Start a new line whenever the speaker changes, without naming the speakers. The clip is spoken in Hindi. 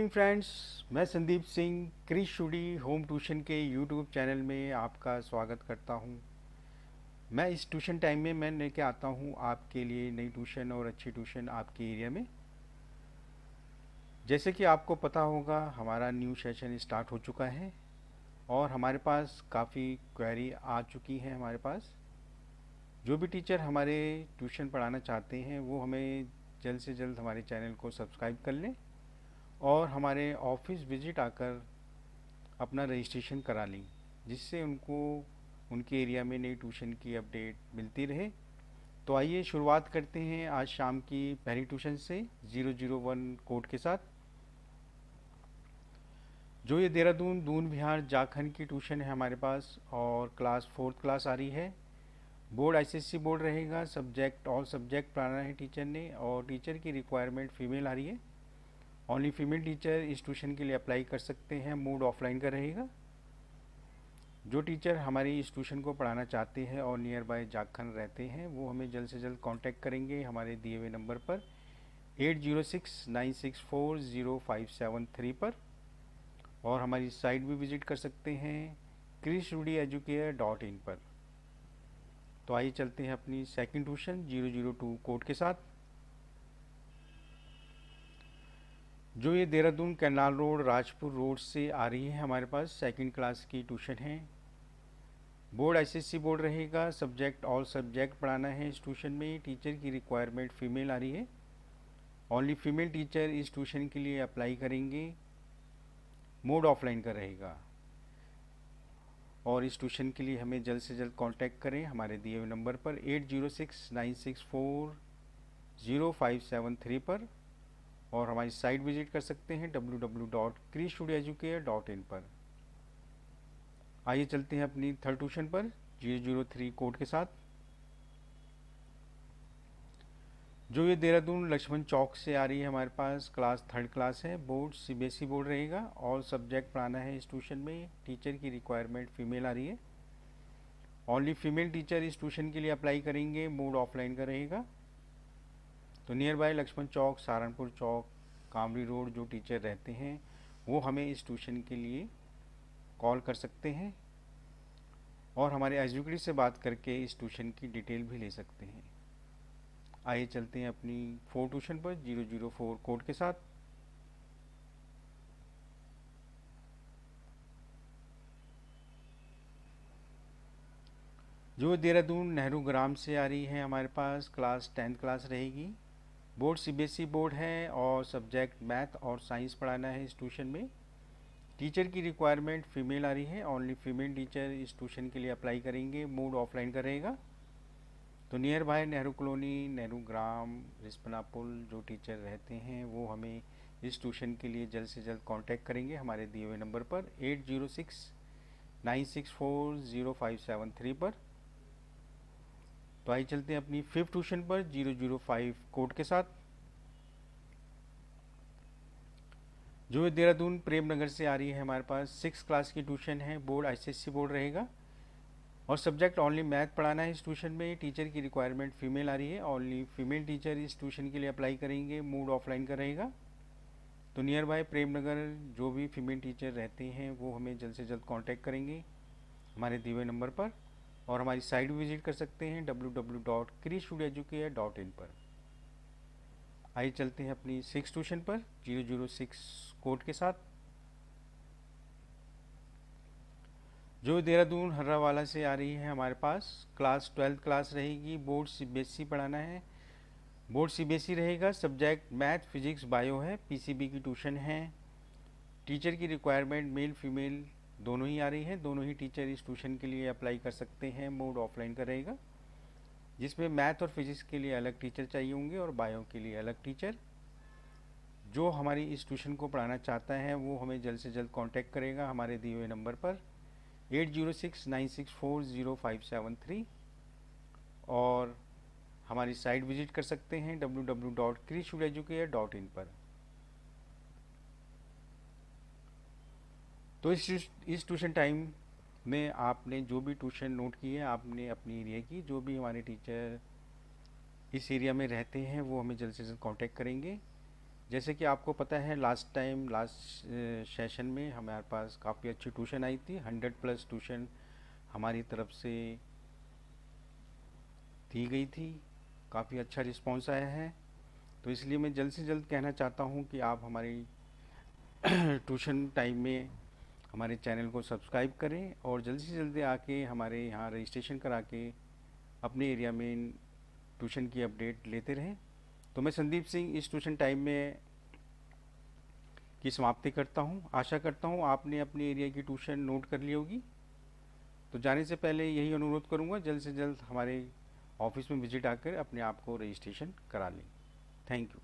Evening friends. मैं Sandeep Singh Krish study home tuition के यूट्यूब चैनल में आपका स्वागत करता हूं। मैं इस ट्यूशन टाइम में मैं लेके आता हूं आपके लिए नई ट्यूशन और अच्छी ट्यूशन आपके एरिया में। जैसे कि आपको पता होगा हमारा न्यू सेशन स्टार्ट हो चुका है और हमारे पास काफ़ी क्वेरी आ चुकी हैं। हमारे पास जो भी टीचर हमारे ट्यूशन पढ़ाना चाहते हैं वो हमें जल्द से जल्द हमारे चैनल को सब्सक्राइब कर लें और हमारे ऑफिस विज़िट आकर अपना रजिस्ट्रेशन करा लें, जिससे उनको उनके एरिया में नई ट्यूशन की अपडेट मिलती रहे। तो आइए शुरुआत करते हैं आज शाम की पहली ट्यूशन से 001 कोड के साथ। जो ये देहरादून दून विहार झारखंड की ट्यूशन है हमारे पास और क्लास 4th क्लास आ रही है। बोर्ड आईसीएससी बोर्ड रहेगा। सब्जेक्ट ऑल सब्जेक्ट पढ़ाना है टीचर ने और टीचर की रिक्वायरमेंट फ़ीमेल आ रही है। ओनली फीमेल टीचर इस ट्यूशन के लिए अप्लाई कर सकते हैं। मोड ऑफलाइन का रहेगा। जो टीचर हमारी इस ट्यूशन को पढ़ाना चाहते हैं और नियर बाय झारखंड रहते हैं वो हमें जल्द से जल्द कांटेक्ट करेंगे हमारे दिए हुए नंबर पर 8069640573 पर, और हमारी साइट भी विजिट कर सकते हैं krishrudyeducare.in पर। तो आइए चलते हैं अपनी सेकंड ट्यूशन 002 कोड के साथ। जो ये Dehradun canal road Rajpur road से आ रही है हमारे पास सेकंड क्लास की ट्यूशन है। बोर्ड आईसीएससी बोर्ड रहेगा। सब्जेक्ट ऑल सब्जेक्ट पढ़ाना है इस ट्यूशन में। टीचर की रिक्वायरमेंट फ़ीमेल आ रही है। ओनली फीमेल टीचर इस ट्यूशन के लिए अप्लाई करेंगे। मोड ऑफलाइन का रहेगा और इस ट्यूशन के लिए हमें जल्द से जल्द कांटेक्ट करें हमारे दिए हुए नंबर पर 8069640573 पर, और हमारी साइट विजिट कर सकते हैं www.krishstudieducare.in पर। आइए चलते हैं अपनी थर्ड ट्यूशन पर 003 कोड के साथ। जो ये देहरादून लक्ष्मण चौक से आ रही है हमारे पास क्लास 3rd क्लास है। बोर्ड सीबीएसई बोर्ड रहेगा। ऑल सब्जेक्ट पढ़ाना है इस ट्यूशन में। टीचर की रिक्वायरमेंट फ़ीमेल आ रही है। ओनली फीमेल टीचर इस ट्यूशन के लिए अप्लाई करेंगे। मोड ऑफलाइन का रहेगा। तो near by Laxman Chowk, Saharanpur Chowk, Kamri road जो टीचर रहते हैं वो हमें इस ट्यूशन के लिए कॉल कर सकते हैं और हमारे एग्जीक्यूटिव से बात करके इस ट्यूशन की डिटेल भी ले सकते हैं। आइए चलते हैं अपनी 4 ट्यूशन पर 004 कोड के साथ। जो देहरादून नेहरू ग्राम से आ रही है हमारे पास क्लास 10th क्लास रहेगी। बोर्ड सीबीएसई बोर्ड है और सब्जेक्ट मैथ और साइंस पढ़ाना है इस ट्यूशन में। टीचर की रिक्वायरमेंट फ़ीमेल आ रही है। ओनली फीमेल टीचर इस ट्यूशन के लिए अप्लाई करेंगे। मोड ऑफलाइन का रहेगा। तो near by Nehru colony, Nehru Gram, Rispana Pul जो टीचर रहते हैं वो हमें इस ट्यूशन के लिए जल्द से जल्द कांटेक्ट करेंगे हमारे दिए हुए नंबर पर 8069640573 पर। तो आइए चलते हैं अपनी 5th ट्यूशन पर 005 कोड के साथ। जो देहरादून प्रेम नगर से आ रही है हमारे पास 6th क्लास की ट्यूशन है। बोर्ड आईसीएससी बोर्ड रहेगा और सब्जेक्ट ओनली मैथ पढ़ाना है इस ट्यूशन में। टीचर की रिक्वायरमेंट फ़ीमेल आ रही है। ओनली फीमेल टीचर इस ट्यूशन के लिए अप्लाई करेंगे। मूड ऑफलाइन का रहेगा। तो नियर बाय प्रेम नगर जो भी फीमेल टीचर रहते हैं वो हमें जल्द से जल्द कांटेक्ट करेंगे हमारे दिए हुए नंबर पर, और हमारी साइट विजिट कर सकते हैं www.krishstudieducare.in पर। आइए चलते हैं अपनी 6th ट्यूशन पर 006 कोड के साथ। जो देहरादून हर्रावाला से आ रही है हमारे पास क्लास 12th क्लास रहेगी। बोर्ड सीबीएसई पढ़ाना है। बोर्ड सीबीएसई रहेगा। सब्जेक्ट मैथ फिजिक्स बायो है। पीसीबी की ट्यूशन है। टीचर की रिक्वायरमेंट मेल फीमेल दोनों ही आ रही है। दोनों ही टीचर इस ट्यूशन के लिए अप्लाई कर सकते हैं। मोड ऑफलाइन का रहेगा, जिसमें मैथ और फिजिक्स के लिए अलग टीचर चाहिए होंगे और बायो के लिए अलग टीचर। जो हमारी इस ट्यूशन को पढ़ाना चाहता है वो हमें जल्द से जल्द कांटेक्ट करेगा हमारे दिए हुए नंबर पर 8069640573, और हमारी साइट विजिट कर सकते हैं www.krishstudieducare.in पर। तो इस ट्यूशन टाइम में आपने जो भी ट्यूशन नोट की है आपने अपनी एरिया की, जो भी हमारे टीचर इस एरिया में रहते हैं वो हमें जल्द से जल्द कांटेक्ट करेंगे। जैसे कि आपको पता है लास्ट सेशन में हमारे पास काफ़ी अच्छी ट्यूशन आई थी, 100+ ट्यूशन हमारी तरफ से दी गई थी। काफ़ी अच्छा रिस्पांस आया है। तो इसलिए मैं जल्द से जल्द कहना चाहता हूँ कि आप हमारी ट्यूशन टाइम में हमारे चैनल को सब्सक्राइब करें और जल्दी से जल्दी आके हमारे यहाँ रजिस्ट्रेशन करा के अपने एरिया में ट्यूशन की अपडेट लेते रहें। तो मैं संदीप सिंह इस ट्यूशन टाइम में की समाप्ति करता हूँ। आशा करता हूँ आपने अपने एरिया की ट्यूशन नोट कर ली होगी। तो जाने से पहले यही अनुरोध करूँगा, जल्द से जल्द हमारे ऑफिस में विजिट आकर अपने आप को रजिस्ट्रेशन करा लें। Thank you.